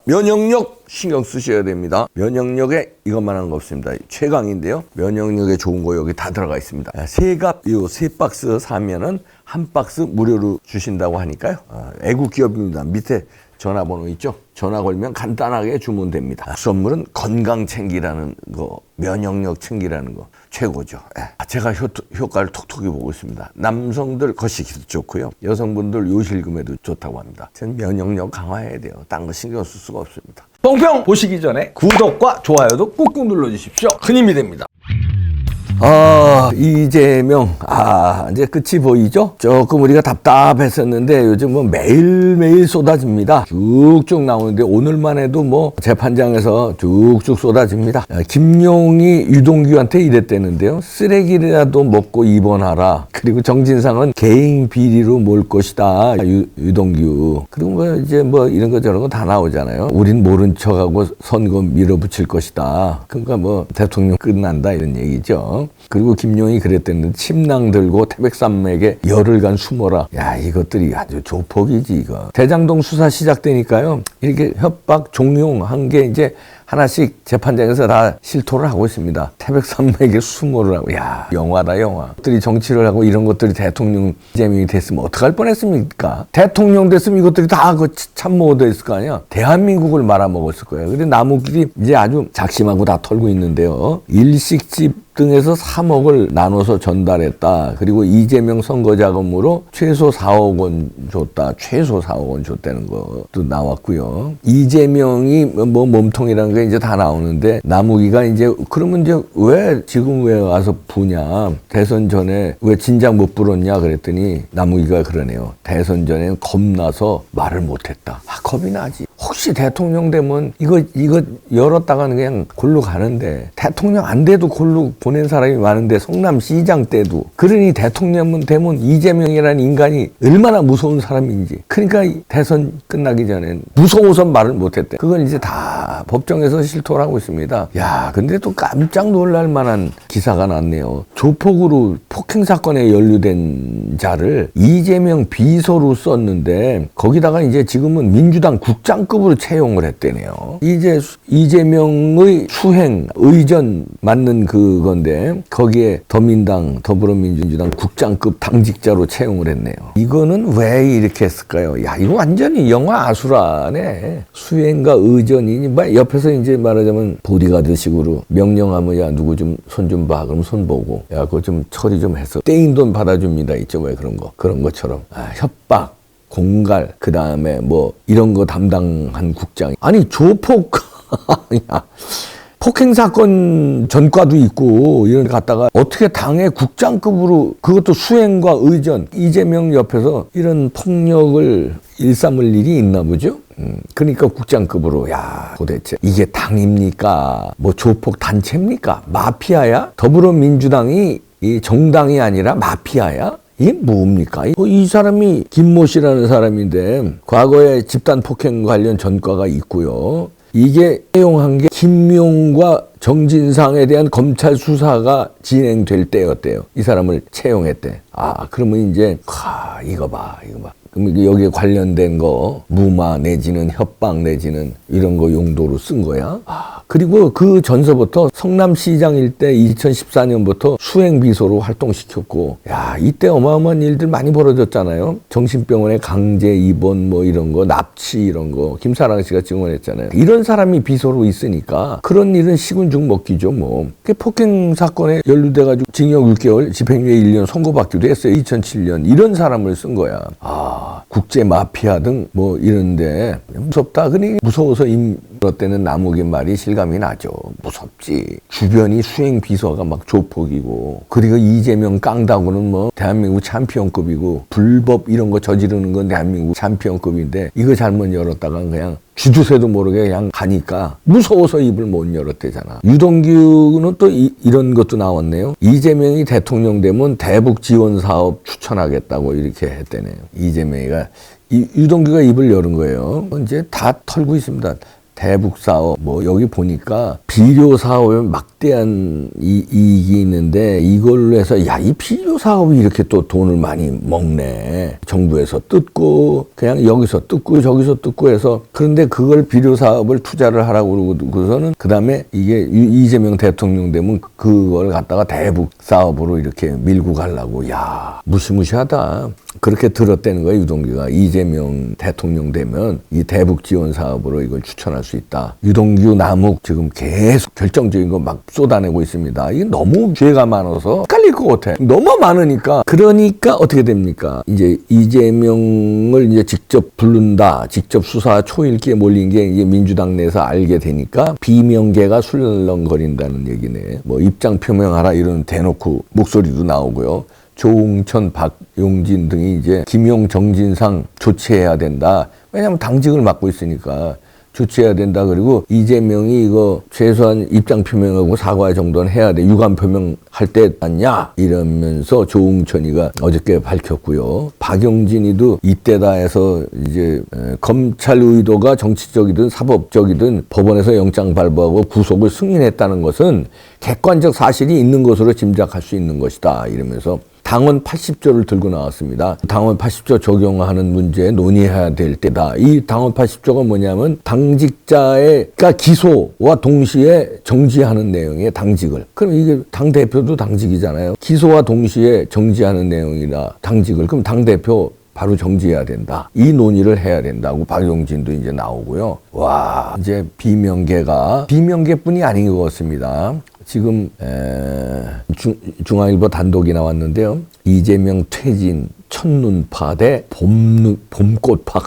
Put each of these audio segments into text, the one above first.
면역력 신경 쓰셔야 됩니다. 면역력에 이것만한 거 없습니다. 최강인데요. 면역력에 좋은 거 여기 다 들어가 있습니다. 세갑 이 3박스 사면은 1박스 무료로 주신다고 하니까요. 애국 기업입니다. 밑에 전화번호 있죠? 전화 걸면 간단하게 주문됩니다. 선물은 건강 챙기라는 거, 면역력 챙기라는 거 최고죠. 제가 효과를 톡톡히 보고 있습니다. 남성들 거시기도 좋고요. 여성분들 요실금에도 좋다고 합니다. 전 면역력 강화해야 돼요. 딴 거 신경 쓸 수가 없습니다. 뽕평 보시기 전에 구독과 좋아요도 꾹꾹 눌러주십시오. 큰 힘이 됩니다. 이재명, 이제 끝이 보이죠? 조금 우리가 답답했었는데 요즘 뭐 매일매일 쏟아집니다. 쭉쭉 나오는데 오늘만 해도 뭐 재판장에서 쭉쭉 쏟아집니다. 김용이 유동규한테 이랬대는데요. 쓰레기라도 먹고 입원하라. 그리고 정진상은 개인 비리로 몰 것이다. 유동규. 그리고 뭐 이제 뭐 이런 거 저런 거 다 나오잖아요. 우린 모른 척하고 선거 밀어붙일 것이다. 그러니까 뭐 대통령 끝난다 이런 얘기죠. 그리고 김용이 그랬댔는데 침낭 들고 태백산맥에 열흘간 숨어라. 야, 이것들이 아주 조폭이지 이거. 대장동 수사 시작되니까요. 이렇게 협박 종용한 게 이제 하나씩 재판장에서 다 실토를 하고 있습니다. 태백산맥에 숨어를 하고. 야, 영화다 영화. 것들이 정치를 하고 이런 것들이 대통령 이재명이 됐으면 어떡할 뻔했습니까? 대통령 됐으면 이것들이 다 그 참모가 됐을 거 아니야. 대한민국을 말아먹었을 거예요. 근데 나무길이 이제 아주 작심하고 다 털고 있는데요. 일식집 등에서 3억을 나눠서 전달했다. 그리고 이재명 선거 자금으로 최소 4억 원 줬다. 최소 4억 원 줬다는 것도 나왔고요. 이재명이 뭐 몸통이라는 게 이제 다 나오는데 나무기가 이제 그러면 이제 왜 지금 왜 와서 부냐. 대선 전에 왜 진작 못 불었냐 그랬더니 나무기가 그러네요. 대선 전에는 겁나서 말을 못했다. 겁이 나지. 혹시 대통령 되면 이거 열었다가는 그냥 골로 가는데 대통령 안 돼도 골로 보낸 사람이 많은데 성남시장 때도 그러니 대통령 되면 이재명이라는 인간이 얼마나 무서운 사람인지 그러니까 대선 끝나기 전엔 무서워서 말을 못했대. 그건 이제 다 법정에서 실토를 하고 있습니다. 야, 근데 또 깜짝 놀랄 만한 기사가 났네요. 조폭으로 폭행 사건에 연루된 자를 이재명 비서로 썼는데 거기다가 이제 지금은 민주당 국장급으로 채용을 했대네요. 이제 이재명의 수행 의전 맞는 그건데 거기에 더불어민주당 국장급 당직자로 채용을 했네요. 이거는 왜 이렇게 했을까요? 야, 이거 완전히 영화 아수라네. 수행과 의전이 옆에서 이제 말하자면 보디가드식으로 명령하면 야 누구 좀 손 좀 봐. 그럼 손 보고 야 그거 좀 처리 좀 했어. 떼인 돈 받아줍니다. 있죠 왜 그런 것처럼 협박. 공갈, 그 다음에 뭐, 이런 거 담당한 국장. 아니, 조폭, 폭행사건 전과도 있고, 이런 데 갔다가 어떻게 당의 국장급으로 그것도 수행과 의전, 이재명 옆에서 이런 폭력을 일삼을 일이 있나 보죠? 그러니까 국장급으로, 야, 도대체 이게 당입니까? 뭐 조폭 단체입니까? 마피아야? 더불어민주당이 이 정당이 아니라 마피아야? 이게 뭡니까? 이 사람이 김모 씨라는 사람인데 과거에 집단 폭행 관련 전과가 있고요. 이게 채용한 게 김용과 정진상에 대한 검찰 수사가 진행될 때였대요. 이 사람을 채용했대. 그러면 이제 이거 봐. 그럼 여기에 관련된 거 무마 내지는 협박 내지는 이런 거 용도로 쓴 거야. 그리고 그 전서부터 성남시장일 때 2014년부터 수행비서로 활동시켰고 야 이때 어마어마한 일들 많이 벌어졌잖아요. 정신병원에 강제 입원 뭐 이런 거 납치 이런 거 김사랑 씨가 증언했잖아요. 이런 사람이 비서로 있으니까 그런 일은 시군죽 먹기죠 뭐. 폭행 사건에 연루돼가지고 징역 6개월 집행유예 1년 선고받기도 했어요. 2007년 이런 사람을 쓴 거야. 국제 마피아 등 뭐 이런데 무섭다. 그러니 무서워서 임었다는 나무기 말이 실감이 나죠. 무섭지. 주변이 수행 비서가 막 조폭이고 그리고 이재명 깡다구는 뭐 대한민국 챔피언급이고 불법 이런 거 저지르는 건 대한민국 챔피언급인데 이거 잘못 열었다가 그냥 쥐두새도 모르게 그냥 가니까 무서워서 입을 못 열었대잖아. 유동규는 또 이런 것도 나왔네요. 이재명이 대통령 되면 대북 지원 사업 추천하겠다고 이렇게 했대네요. 이재명이가 유동규가 입을 열은 거예요. 이제 다 털고 있습니다. 대북 사업 뭐 여기 보니까 비료 사업에 막대한 이익이 있는데 이걸로 해서 야, 이 비료 사업이 이렇게 또 돈을 많이 먹네. 정부에서 뜯고 그냥 여기서 뜯고 저기서 뜯고 해서 그런데 그걸 비료 사업을 투자를 하라고 그러고서는 그다음에 이게 이재명 대통령 되면 그걸 갖다가 대북 사업으로 이렇게 밀고 가려고 야, 무시무시하다. 그렇게 들었다는 거예요, 유동규가. 이재명 대통령 되면 이 대북 지원 사업으로 이걸 추천할 수 있다. 유동규, 남욱 지금 계속 결정적인 거 막 쏟아내고 있습니다. 이게 너무 죄가 많아서 헷갈릴 것 같아. 너무 많으니까. 그러니까 어떻게 됩니까? 이제 이재명을 이제 직접 부른다. 직접 수사 초읽기에 몰린 게 이제 민주당 내에서 알게 되니까 비명계가 술렁거린다는 얘기네. 뭐 입장 표명하라 이런 대놓고 목소리도 나오고요. 조응천, 박용진 등이 이제 김용 정진상 조치해야 된다. 왜냐하면 당직을 맡고 있으니까 조치해야 된다. 그리고 이재명이 이거 최소한 입장 표명하고 사과 정도는 해야 돼. 유감 표명할 때 아니냐 이러면서 조응천이가 어저께 밝혔고요. 박용진이도 이때다 해서 이제 검찰 의도가 정치적이든 사법적이든 법원에서 영장 발부하고 구속을 승인했다는 것은 객관적 사실이 있는 것으로 짐작할 수 있는 것이다. 이러면서 당원 80조를 들고 나왔습니다. 당원 80조 적용하는 문제에 논의해야 될 때다. 이 당원 80조가 뭐냐면 당직자가 기소와 동시에 정지하는 내용의 당직을. 그럼 이게 당대표도 당직이잖아요. 기소와 동시에 정지하는 내용이나 당직을. 그럼 당대표 바로 정지해야 된다. 이 논의를 해야 된다고 박용진도 이제 나오고요. 와, 이제 비명계뿐이 아닌 것 같습니다. 지금 중앙일보 단독이 나왔는데요. 이재명 퇴진 첫눈파 대 봄꽃파.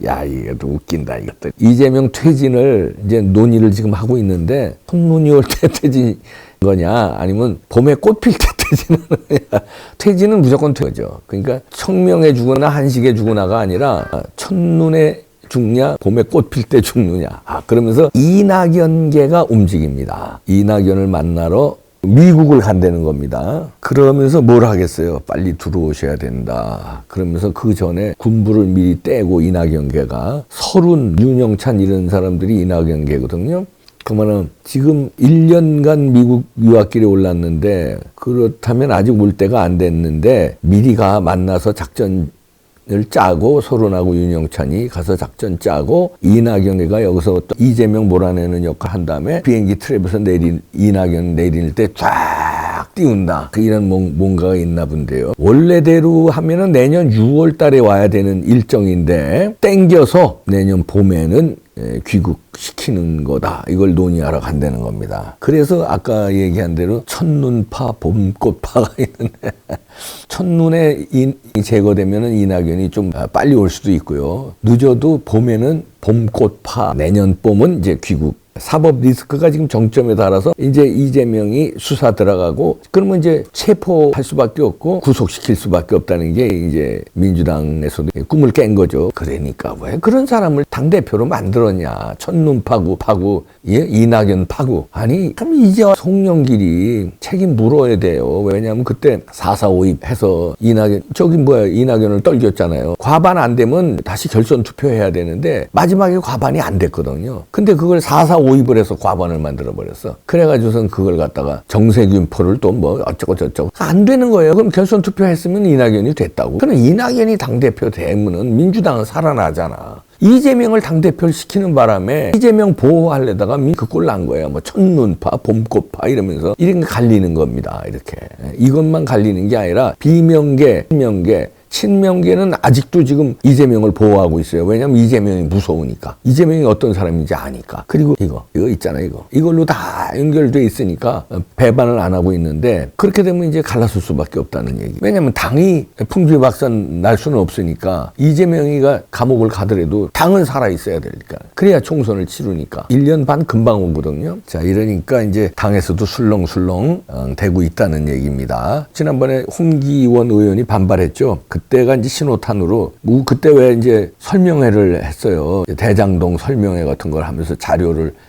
야, 이게 또 웃긴다, 이것들. 이재명 퇴진을 이제 논의를 지금 하고 있는데 첫눈이 올 때 퇴진 거냐 아니면 봄에 꽃 필 때 퇴진하는 거냐. 퇴진은 무조건 퇴죠. 그러니까 청명에 죽으나 한식에 죽으나가 아니라 첫눈에 죽냐 봄에 꽃 필 때 죽느냐. 그러면서 이낙연계가 움직입니다. 이낙연을 만나러 미국을 간다는 겁니다. 그러면서 뭘 하겠어요. 빨리 들어오셔야 된다. 그러면서 그 전에 군부를 미리 떼고 이낙연계가 서른, 윤영찬 이런 사람들이 이낙연계거든요. 그러면은 지금 1년간 미국 유학길에 올랐는데 그렇다면 아직 올 때가 안 됐는데 미리 만나서 작전을 짜고 서른하고 윤영찬이 가서 작전 짜고 이낙연이가 여기서 또 이재명 몰아내는 역할 한 다음에 비행기 트랩에서 이낙연 내릴 때 쫙 띄운다. 이런 뭔가가 있나 본데요. 원래대로 하면은 내년 6월 달에 와야 되는 일정인데 땡겨서 내년 봄에는 귀국시키는 거다. 이걸 논의하러 간다는 겁니다. 그래서 아까 얘기한 대로 첫눈파, 봄꽃파가 있는데 첫눈에 제거되면은 이낙연이 좀 빨리 올 수도 있고요. 늦어도 봄에는 봄꽃파, 내년 봄은 이제 귀국. 사법 리스크가 지금 정점에 달아서 이제 이재명이 수사 들어가고 그러면 이제 체포할 수밖에 없고 구속시킬 수밖에 없다는 게 이제 민주당에서도 꿈을 깬 거죠. 그러니까 왜 그런 사람을 당대표로 만들었냐. 첫눈 파고 이낙연 파고. 아니 그럼 이제 송영길이 책임 물어야 돼요. 왜냐하면 그때 4.4.5입 해서 이낙연을 떨겼잖아요. 과반 안 되면 다시 결선 투표해야 되는데 마지막에 과반이 안 됐거든요. 근데 그걸 4.4.5입을 해서 과반을 만들어버렸어. 그래가지고선 그걸 갖다가 정세균포를 또 뭐 어쩌고 저쩌고 안 되는 거예요. 그럼 결선 투표했으면 이낙연이 됐다고. 그럼 이낙연이 당대표 되면은 민주당은 살아나잖아. 이재명을 당대표를 시키는 바람에 이재명 보호하려다가 그 꼴 난 거예요. 뭐 첫눈파, 봄꽃파 이러면서 이렇게 갈리는 겁니다. 이렇게. 이것만 갈리는 게 아니라 비명계, 친명계는 아직도 지금 이재명을 보호하고 있어요. 왜냐면 이재명이 무서우니까. 이재명이 어떤 사람인지 아니까. 그리고 이거 있잖아요, 이거. 이걸로 다 연결돼 있으니까 배반을 안 하고 있는데 그렇게 되면 이제 갈라설 수밖에 없다는 얘기. 왜냐면 당이 풍주박산 날 수는 없으니까 이재명이가 감옥을 가더라도 당은 살아있어야 되니까. 그래야 총선을 치르니까. 1년 반 금방 오거든요. 자, 이러니까 이제 당에서도 술렁술렁 되고 있다는 얘기입니다. 지난번에 홍기원 의원이 반발했죠. 그때가 이제 신호탄으로, 그때 왜 이제 설명회를 했어요. 대장동 설명회 같은 걸 하면서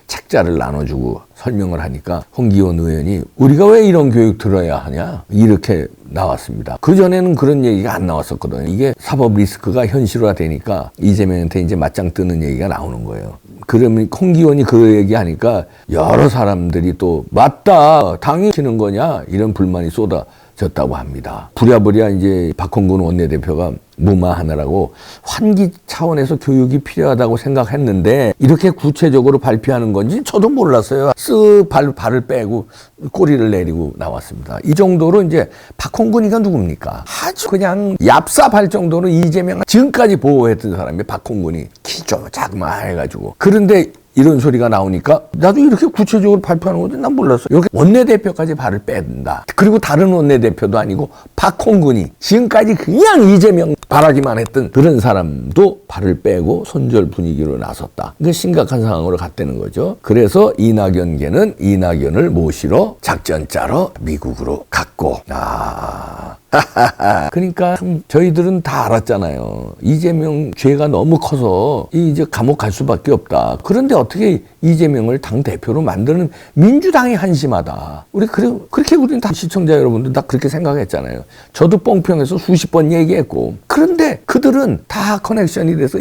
책자를 나눠주고 설명을 하니까 홍기원 의원이 우리가 왜 이런 교육 들어야 하냐? 이렇게 나왔습니다. 그전에는 그런 얘기가 안 나왔었거든요. 이게 사법 리스크가 현실화되니까 이재명한테 이제 맞짱 뜨는 얘기가 나오는 거예요. 그러면 홍기원이 그 얘기하니까 여러 사람들이 또 맞다 당이 키는 거냐 이런 불만이 쏟아졌다고 합니다. 부랴부랴 이제 박홍근 원내대표가 무마하느라고 환기 차원에서 교육이 필요하다고 생각했는데 이렇게 구체적으로 발표하는 건지 저도 몰랐어요. 발을 빼고 꼬리를 내리고 나왔습니다. 이 정도로 이제 박홍근이가 누굽니까? 아주 그냥 얍삽할 정도로 이재명 지금까지 보호했던 사람이 박홍근이 키 좀 자그마해 해가지고 그런데 이런 소리가 나오니까 나도 이렇게 구체적으로 발표하는 건지 난 몰랐어. 이렇게 원내대표까지 발을 뺀다. 그리고 다른 원내대표도 아니고 박홍근이 지금까지 그냥 이재명 바라기만 했던 그런 사람도 발을 빼고 손절 분위기로 나섰다. 이게 심각한 상황으로 갔다는 거죠. 그래서 이낙연계는 이낙연을 모시러 작전 짜러 미국으로 갔고 그러니까 저희들은 다 알았잖아요. 이재명 죄가 너무 커서 이제 감옥 갈 수밖에 없다. 그런데 어떻게 이재명을 당 대표로 만드는 민주당이 한심하다. 그렇게 우리는 다 시청자 여러분들 다 그렇게 생각했잖아요. 저도 뽕평에서 수십 번 얘기했고. 그런데 그들은 다 커넥션이 돼서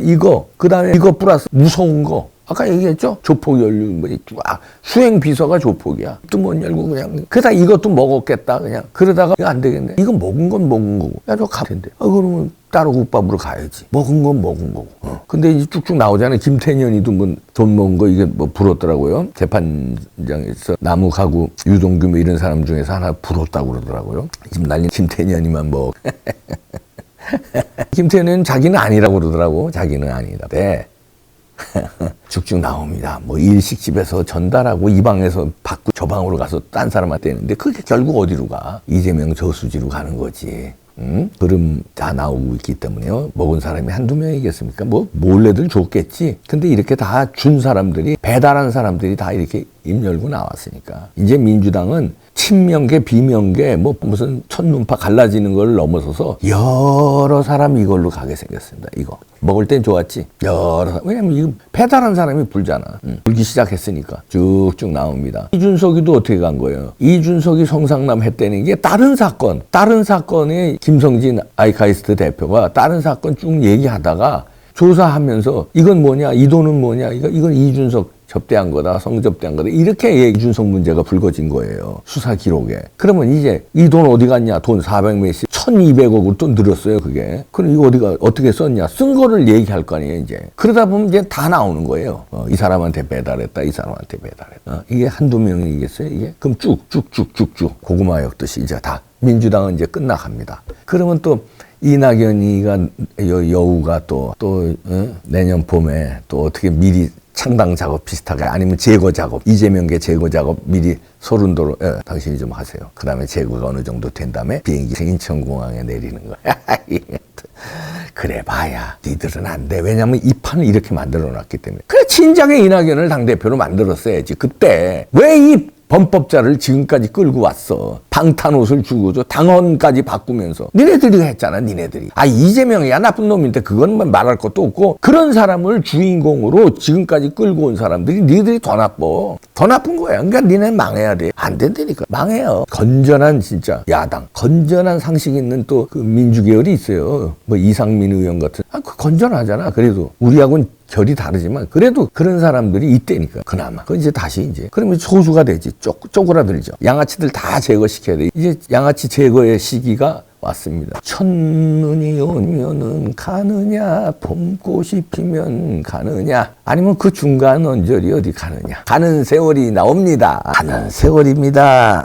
그다음에 이거 플러스 무서운 거. 아까 얘기했죠? 조폭 연륜, 수행 비서가 조폭이야. 또 못 열고 그냥. 그러다 이것도 먹었겠다, 그냥. 그러다가 이거 안 되겠네. 이거 먹은 건 먹은 거고. 야, 저 갈 텐데. 그러면 따로 국밥으로 가야지. 먹은 건 먹은 거고. 근데 이제 쭉쭉 나오잖아요. 김태년이도 돈 먹은 거 이게 불었더라고요. 재판장에서 나무 가구 유동규 이런 사람 중에서 하나 불었다고 그러더라고요. 지금 난리 김태년이만 김태년은 자기는 아니라고 그러더라고. 자기는 아니다. 네. 쭉쭉 나옵니다. 일식집에서 전달하고 이 방에서 받고 저 방으로 가서 딴 사람한테 했는데 그게 결국 어디로 가? 이재명 저수지로 가는 거지. 그럼 다 나오고 있기 때문에요. 먹은 사람이 한두 명이겠습니까? 몰래들 줬겠지. 근데 이렇게 다 준 사람들이, 배달한 사람들이 다 이렇게 입 열고 나왔으니까. 이제 민주당은 친명계, 비명계, 무슨 첫눈파 갈라지는 걸 넘어서서 여러 사람 이걸로 가게 생겼습니다. 이거. 먹을 땐 좋았지. 여러 사람. 왜냐면 이거 배달한 사람이 불잖아. 불기 시작했으니까. 쭉쭉 나옵니다. 이준석이도 어떻게 간 거예요? 이준석이 성상남 했다는 게 다른 사건에 김성진 아이카이스트 대표가 다른 사건 쭉 얘기하다가 조사하면서 이건 뭐냐, 이 돈은 뭐냐, 이건 이준석 접대한 거다, 성접대한 거다. 이렇게 이준석 문제가 불거진 거예요. 수사 기록에. 그러면 이제 이 돈 어디 갔냐? 돈 400몇씩, 1200억으로 또 늘었어요, 그게. 그럼 이거 어떻게 썼냐? 쓴 거를 얘기할 거 아니에요, 이제. 그러다 보면 이제 다 나오는 거예요. 이 사람한테 배달했다, 이 사람한테 배달했다. 이게 한두 명이겠어요, 이게? 그럼 쭉쭉쭉쭉쭉 고구마 엮듯이 이제 다. 민주당은 이제 끝나갑니다. 그러면 또 이낙연이가 여우가 또 내년 봄에 또 어떻게 미리 창당 작업 비슷하게 아니면 제거 작업, 이재명계 제거 작업 미리 소른도로 당신이 좀 하세요. 그 다음에 제거가 어느 정도 된 다음에 비행기 인천공항에 내리는 거야. 그래 봐야 니들은 안 돼. 왜냐면 이 판을 이렇게 만들어놨기 때문에. 그래 진작에 이낙연을 당대표로 만들었어야지. 그때 왜 이 범법자를 지금까지 끌고 왔어. 방탄옷을 주고서 당원까지 바꾸면서. 니네들이 했잖아, 니네들이. 이재명이야 나쁜 놈인데 그건 말할 것도 없고 그런 사람을 주인공으로 지금까지 끌고 온 사람들이 니들이 더 나빠. 더 나쁜 거야. 그러니까 니네 망해야 돼. 안 된다니까. 망해요. 건전한 진짜 야당. 건전한 상식 있는 또 그 민주계열이 있어요. 이상민 의원 같은. 그 건전하잖아. 그래도 우리하고는 결이 다르지만 그래도 그런 사람들이 있다니까. 그나마. 그 이제 다시 그러면 소수가 되지. 쪼그라들죠. 양아치들 다 제거시켜야 돼. 이제 양아치 제거의 시기가 왔습니다. 첫눈이 오면은 가느냐, 봄꽃이 피면 가느냐, 아니면 그 중간 언저리 어디 가느냐. 가는 세월이 나옵니다. 가는 세월입니다.